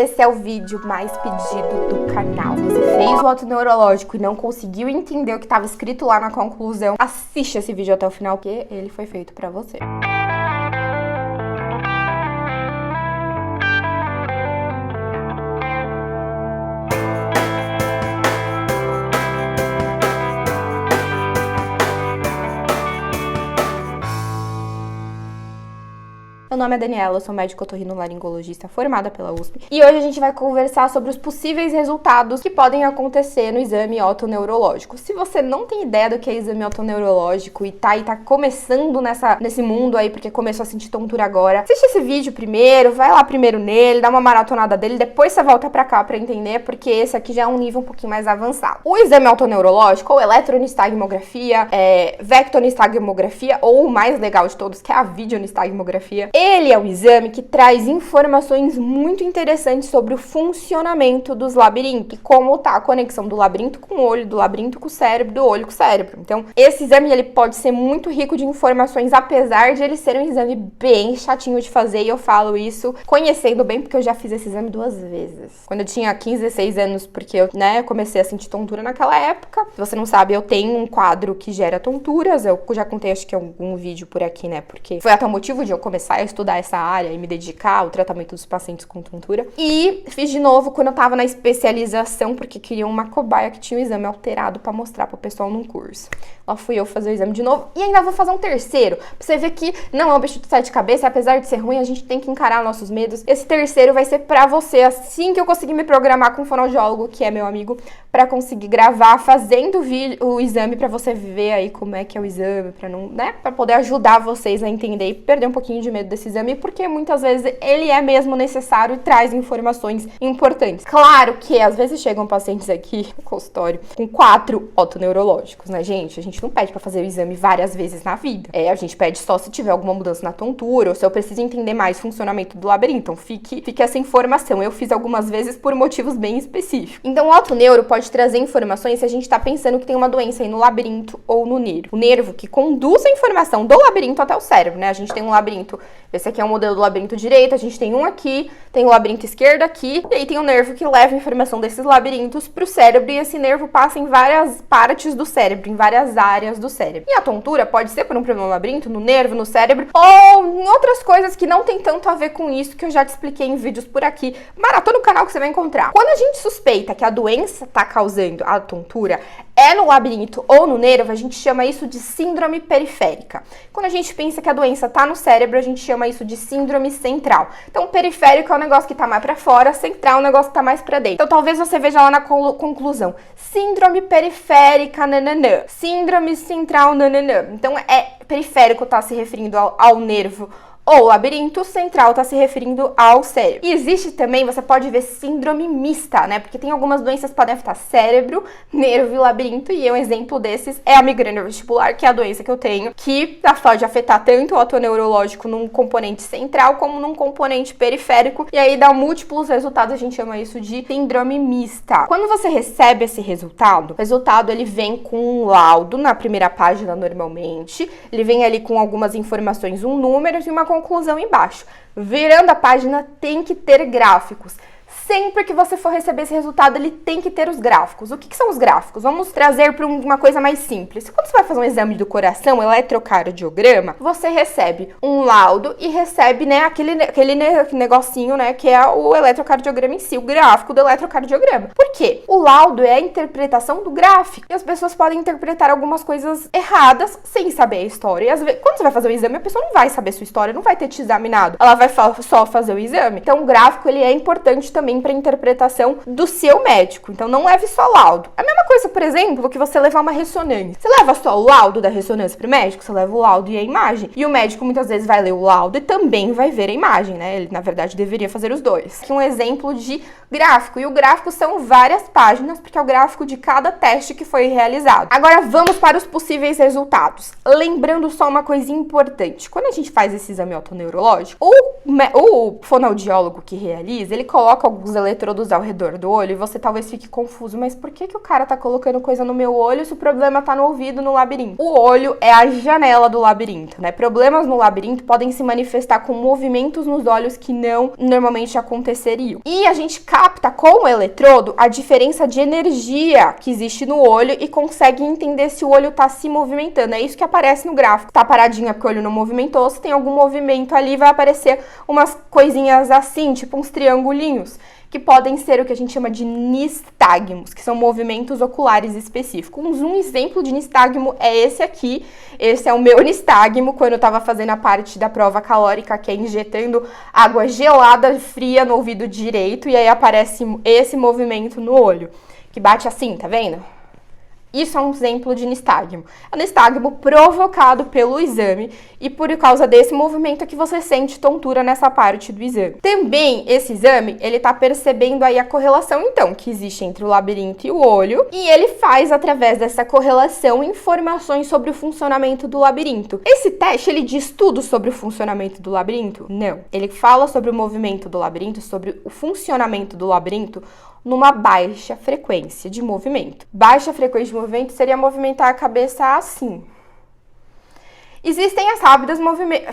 esse é o vídeo mais pedido do canal. Se você fez o autoneurológico e não conseguiu entender o que estava escrito lá na conclusão, assiste esse vídeo até o final, porque ele foi feito pra você. Meu nome é Daniela, eu sou médica otorrinolaringologista formada pela USP e hoje a gente vai conversar sobre os possíveis resultados que podem acontecer no exame autoneurológico. Se você não tem ideia do que é exame autoneurológico e tá começando nesse mundo aí porque começou a sentir tontura agora, assiste esse vídeo primeiro, vai lá primeiro nele, dá uma maratonada dele, depois você volta pra cá pra entender, porque esse aqui já é um nível um pouquinho mais avançado. O exame autoneurológico, ou eletronistalgmografia, vectonistalgmografia, ou o mais legal de todos, que é a videonistalgmografia, ele é um exame que traz informações muito interessantes sobre o funcionamento dos labirintos e como tá a conexão do labirinto com o olho, do labirinto com o cérebro, do olho com o cérebro. Então, esse exame ele pode ser muito rico de informações, apesar de ele ser um exame bem chatinho de fazer, e eu falo isso conhecendo bem, porque eu já fiz esse exame 2 vezes. Quando eu tinha 15, 16 anos, porque eu, comecei a sentir tontura naquela época. Se você não sabe, eu tenho um quadro que gera tonturas, eu já contei acho que algum vídeo por aqui, porque foi até o motivo de eu começar a estudar essa área e me dedicar ao tratamento dos pacientes com tontura. E fiz de novo quando eu tava na especialização, porque queria uma cobaia que tinha o exame alterado pra mostrar pro pessoal num curso. Lá fui eu fazer o exame de novo e ainda vou fazer um terceiro, pra você ver que não é um bicho de 7 cabeças, apesar de ser ruim, a gente tem que encarar nossos medos. Esse terceiro vai ser pra você, assim que eu conseguir me programar com um fonoaudiólogo, que é meu amigo, pra conseguir gravar fazendo o exame, pra você ver aí como é que é o exame, pra não, pra poder ajudar vocês a entender e perder um pouquinho de medo desse exame, porque muitas vezes ele é mesmo necessário e traz informações importantes. Claro que às vezes chegam pacientes aqui no consultório com 4 autoneurológicos, gente? A gente não pede pra fazer o exame várias vezes na vida. A gente pede só se tiver alguma mudança na tontura ou se eu preciso entender mais o funcionamento do labirinto. Então fique essa informação. Eu fiz algumas vezes por motivos bem específicos. Então o autoneuro pode trazer informações se a gente tá pensando que tem uma doença aí no labirinto ou no nervo. O nervo que conduz a informação do labirinto até o cérebro, A gente tem um labirinto, esse aqui é o modelo do labirinto direito, a gente tem um aqui, tem o labirinto esquerdo aqui, e aí tem o nervo que leva a informação desses labirintos pro cérebro, e esse nervo passa em várias partes do cérebro, em várias áreas do cérebro. E a tontura pode ser por um problema no labirinto, no nervo, no cérebro, ou em outras coisas que não tem tanto a ver com isso, que eu já te expliquei em vídeos por aqui. Maratona no canal que você vai encontrar. Quando a gente suspeita que a doença tá causando a tontura é no labirinto ou no nervo, a gente chama isso de síndrome periférica. Quando a gente pensa que a doença tá no cérebro, a gente chama isso de síndrome central. Então, periférico é um negócio que tá mais pra fora, central é um negócio que tá mais pra dentro. Então, talvez você veja lá na conclusão, síndrome periférica, nananã. Síndrome central, nananã. Então, periférico tá se referindo ao nervo ou labirinto, central está se referindo ao cérebro. E existe também, você pode ver síndrome mista, Porque tem algumas doenças que podem afetar cérebro, nervo e labirinto, e um exemplo desses é a migrânia vestibular, que é a doença que eu tenho, que pode afetar tanto o autoneurológico num componente central como num componente periférico, e aí dá múltiplos resultados, a gente chama isso de síndrome mista. Quando você recebe esse resultado, o resultado ele vem com um laudo na primeira página normalmente, ele vem ali com algumas informações, um número e uma conclusão embaixo. Virando a página tem que ter gráficos. Sempre que você for receber esse resultado, ele tem que ter os gráficos. O que são os gráficos? Vamos trazer para uma coisa mais simples. Quando você vai fazer um exame do coração, eletrocardiograma, você recebe um laudo e recebe, aquele negocinho, que é o eletrocardiograma em si, o gráfico do eletrocardiograma. Por quê? O laudo é a interpretação do gráfico. E as pessoas podem interpretar algumas coisas erradas sem saber a história. E às vezes, quando você vai fazer o exame, a pessoa não vai saber sua história, não vai ter te examinado. Ela vai só fazer o exame. Então, o gráfico, ele é importante também para interpretação do seu médico. Então, não leve só laudo. A mesma coisa, por exemplo, que você levar uma ressonância. Você leva só o laudo da ressonância pro médico, você leva o laudo e a imagem. E o médico, muitas vezes, vai ler o laudo e também vai ver a imagem, Ele, na verdade, deveria fazer os dois. Aqui um exemplo de gráfico. E o gráfico são várias páginas, porque é o gráfico de cada teste que foi realizado. Agora, vamos para os possíveis resultados. Lembrando só uma coisinha importante. Quando a gente faz esse exame autoneurológico, o fonoaudiólogo que realiza, ele coloca os eletrodos ao redor do olho e você talvez fique confuso, mas por que o cara tá colocando coisa no meu olho se o problema tá no ouvido, no labirinto? O olho é a janela do labirinto, né? Problemas no labirinto podem se manifestar com movimentos nos olhos que não normalmente aconteceriam. E a gente capta com o eletrodo a diferença de energia que existe no olho e consegue entender se o olho tá se movimentando. É isso que aparece no gráfico. Tá paradinho porque o olho não movimentou, se tem algum movimento ali vai aparecer umas coisinhas assim, tipo uns triangulinhos, que podem ser o que a gente chama de nistagmos, que são movimentos oculares específicos. Um exemplo de nistagmo é esse aqui. Esse é o meu nistagmo, quando eu estava fazendo a parte da prova calórica, que é injetando água gelada, fria no ouvido direito, e aí aparece esse movimento no olho, que bate assim, tá vendo? Isso é um exemplo de nistagmo. É um nistagmo provocado pelo exame e por causa desse movimento é que você sente tontura nessa parte do exame. Também, esse exame, ele tá percebendo aí a correlação, então, que existe entre o labirinto e o olho, e ele faz, através dessa correlação, informações sobre o funcionamento do labirinto. Esse teste, ele diz tudo sobre o funcionamento do labirinto? Não. Ele fala sobre o movimento do labirinto, sobre o funcionamento do labirinto, numa baixa frequência de movimento. Baixa frequência de movimento seria movimentar a cabeça assim. Existem as rápidas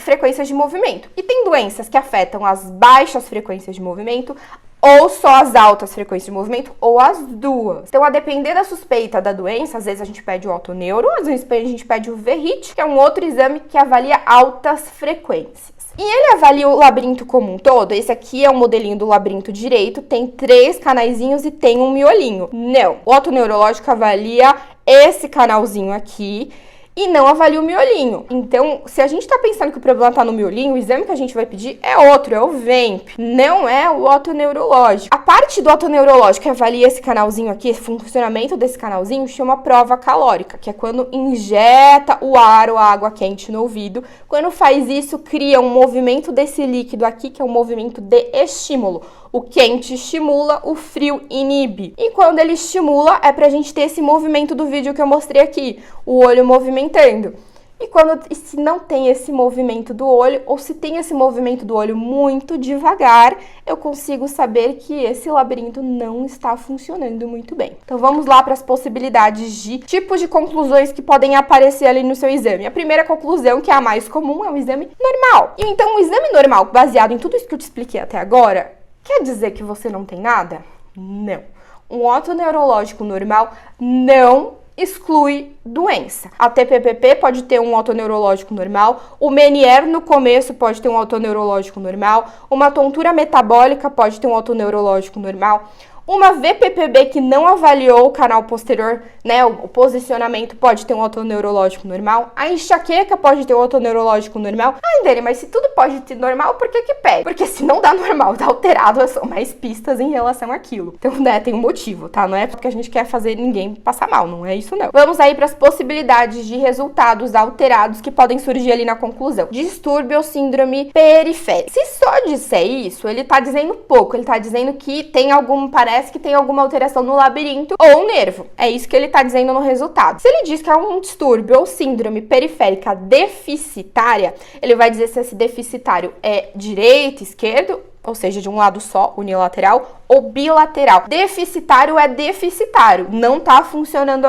frequências de movimento. E tem doenças que afetam as baixas frequências de movimento, ou só as altas frequências de movimento, ou as duas. Então, a depender da suspeita da doença, às vezes a gente pede o autoneuro, às vezes a gente pede o VRIT, que é um outro exame que avalia altas frequências. E ele avalia o labirinto como um todo. Esse aqui é o modelinho do labirinto direito, tem 3 canaizinhos e tem um miolinho. Não, o autoneurológico avalia esse canalzinho aqui e não avalia o miolinho. Então, se a gente tá pensando que o problema tá no miolinho, o exame que a gente vai pedir é outro, é o VEMP, não é o autoneurológico. A parte do autoneurológico que avalia esse canalzinho aqui, esse funcionamento desse canalzinho, chama prova calórica, que é quando injeta o ar ou a água quente no ouvido. Quando faz isso, cria um movimento desse líquido aqui, que é um movimento de estímulo. O quente estimula, o frio inibe. E quando ele estimula, é pra gente ter esse movimento do vídeo que eu mostrei aqui, o olho movimentando. E se não tem esse movimento do olho, ou se tem esse movimento do olho muito devagar, eu consigo saber que esse labirinto não está funcionando muito bem. Então vamos lá para as possibilidades de tipos de conclusões que podem aparecer ali no seu exame. A primeira conclusão, que é a mais comum, é o exame normal. E então o exame normal, baseado em tudo isso que eu te expliquei até agora, quer dizer que você não tem nada? Não. Um autoneurológico normal não exclui doença. A TPPP pode ter um autoneurológico normal, o Meniere no começo pode ter um autoneurológico normal, uma tontura metabólica pode ter um autoneurológico normal, uma VPPB que não avaliou o canal posterior, né, o posicionamento, pode ter um autoneurológico normal. A enxaqueca pode ter um autoneurológico normal. Ah, Dani, mas se tudo pode ter normal, por que pede? Porque se não dá normal, dá alterado, são mais pistas em relação àquilo. Então, né, tem um motivo, tá? Não é porque a gente quer fazer ninguém passar mal, não é isso não. Vamos aí para as possibilidades de resultados alterados que podem surgir ali na conclusão. Distúrbio ou síndrome periférica. Se só disser isso, ele tá dizendo pouco. Ele tá dizendo que tem parece que tem alguma alteração no labirinto ou nervo. É isso que ele tá dizendo no resultado. Se ele diz que é um distúrbio ou síndrome periférica deficitária, ele vai dizer se esse deficitário é direito, esquerdo, ou seja, de um lado só, unilateral, ou bilateral. Deficitário é deficitário, não está funcionando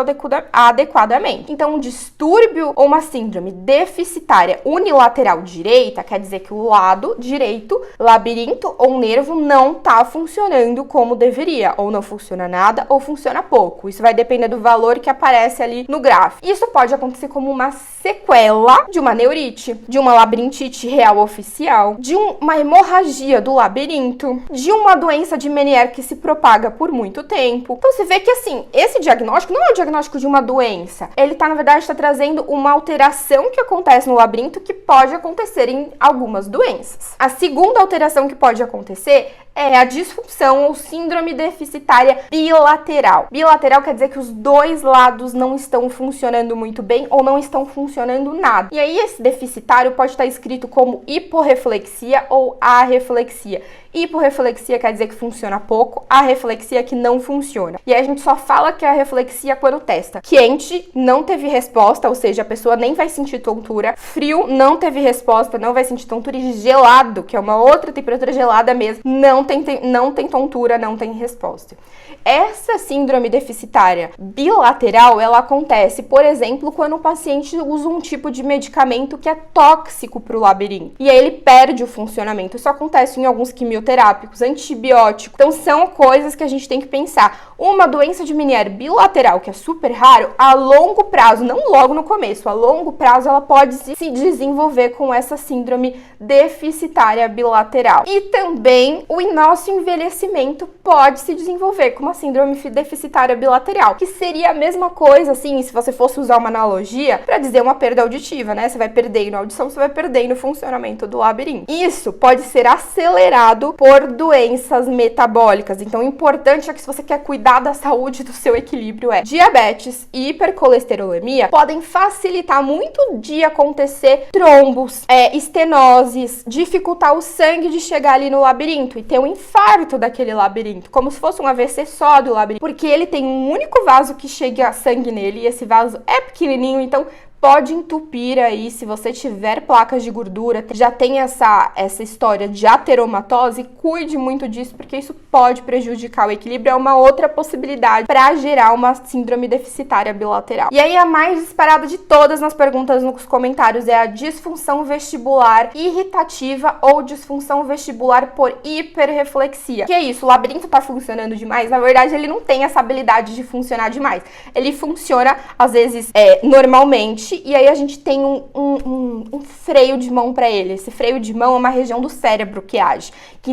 adequadamente. Então, um distúrbio ou uma síndrome deficitária unilateral direita quer dizer que o lado direito, labirinto ou nervo, não está funcionando como deveria, ou não funciona nada, ou funciona pouco. Isso vai depender do valor que aparece ali no gráfico. Isso pode acontecer como uma sequela de uma neurite, de uma labirintite real oficial, de uma hemorragia do labirinto, de uma doença de Meniere que se propaga por muito tempo. Então você vê que assim, esse diagnóstico não é o diagnóstico de uma doença. Ele na verdade está trazendo uma alteração que acontece no labirinto que pode acontecer em algumas doenças. A segunda alteração que pode acontecer é a disfunção ou síndrome deficitária bilateral. Bilateral quer dizer que os dois lados não estão funcionando muito bem ou não estão funcionando nada. E aí esse deficitário pode estar escrito como hiporreflexia ou arreflexia. Hiporreflexia quer dizer que funciona pouco, arreflexia que não funciona. E aí a gente só fala que é arreflexia quando testa. Quente, não teve resposta, ou seja, a pessoa nem vai sentir tontura. Frio, não teve resposta, não vai sentir tontura. E gelado, que é uma outra temperatura gelada mesmo, não tem tontura, não tem resposta. Essa síndrome deficitária bilateral, ela acontece, por exemplo, quando o paciente usa um tipo de medicamento que é tóxico para o labirinto. E aí ele perde o funcionamento. Isso acontece em alguns quimioterápicos, antibióticos. Então são coisas que a gente tem que pensar. Uma doença de Meniere bilateral, que é super raro, a longo prazo, não logo no começo, a longo prazo ela pode se desenvolver com essa síndrome deficitária bilateral. E também o nosso envelhecimento pode se desenvolver com uma síndrome deficitária bilateral, que seria a mesma coisa, assim, se você fosse usar uma analogia para dizer uma perda auditiva, né? Você vai perdendo a audição, você vai perdendo o funcionamento do labirinto. Isso pode ser acelerado por doenças metabólicas. Então, o importante é que se você quer cuidar da saúde do seu equilíbrio, diabetes e hipercolesterolemia podem facilitar muito de acontecer trombos, estenoses, dificultar o sangue de chegar ali no labirinto e ter um infarto daquele labirinto, como se fosse um AVC só do labirinto, porque ele tem um único vaso que chega sangue nele e esse vaso é pequenininho, então pode entupir aí, se você tiver placas de gordura, já tem essa história de ateromatose, cuide muito disso, porque isso pode prejudicar o equilíbrio, é uma outra possibilidade para gerar uma síndrome deficitária bilateral. E aí a mais disparada de todas nas perguntas nos comentários é a disfunção vestibular irritativa ou disfunção vestibular por hiperreflexia. Que é isso? O labirinto tá funcionando demais? Na verdade, ele não tem essa habilidade de funcionar demais. Ele funciona, às vezes, normalmente, e aí a gente tem um freio de mão para ele. Esse freio de mão é uma região do cérebro que age, que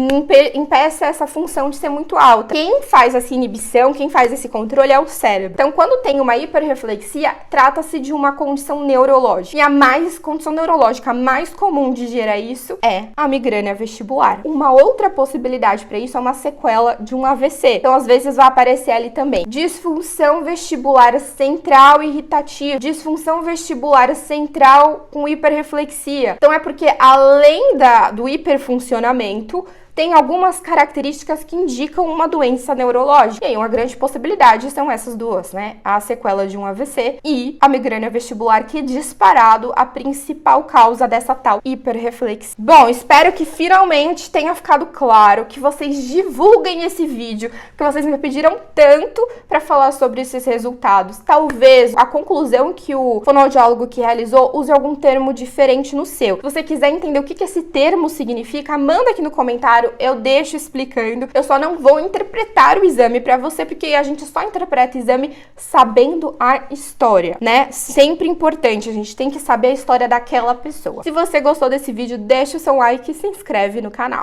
impeça essa função de ser muito alta. Quem faz essa inibição, quem faz esse controle é o cérebro. Então, quando tem uma hiperreflexia, trata-se de uma condição neurológica. E a condição neurológica mais comum de gerar isso é a migrânia vestibular. Uma outra possibilidade para isso é uma sequela de um AVC. Então, às vezes vai aparecer ali também disfunção vestibular central irritativa, disfunção vestibular central com hiperreflexia. Então é porque além do hiperfuncionamento, tem algumas características que indicam uma doença neurológica. E aí, uma grande possibilidade são essas duas, né? A sequela de um AVC e a migrânia vestibular, que disparado a principal causa dessa tal hiperreflexia. Bom, espero que finalmente tenha ficado claro, que vocês divulguem esse vídeo, que vocês me pediram tanto para falar sobre esses resultados. Talvez a conclusão que o fonoaudiólogo que realizou use algum termo diferente no seu. Se você quiser entender o que esse termo significa, manda aqui no comentário. Eu deixo explicando. Eu só não vou interpretar o exame pra você, porque a gente só interpreta o exame sabendo a história, né? Sempre importante, a gente tem que saber a história daquela pessoa. Se você gostou desse vídeo, deixa o seu like e se inscreve no canal.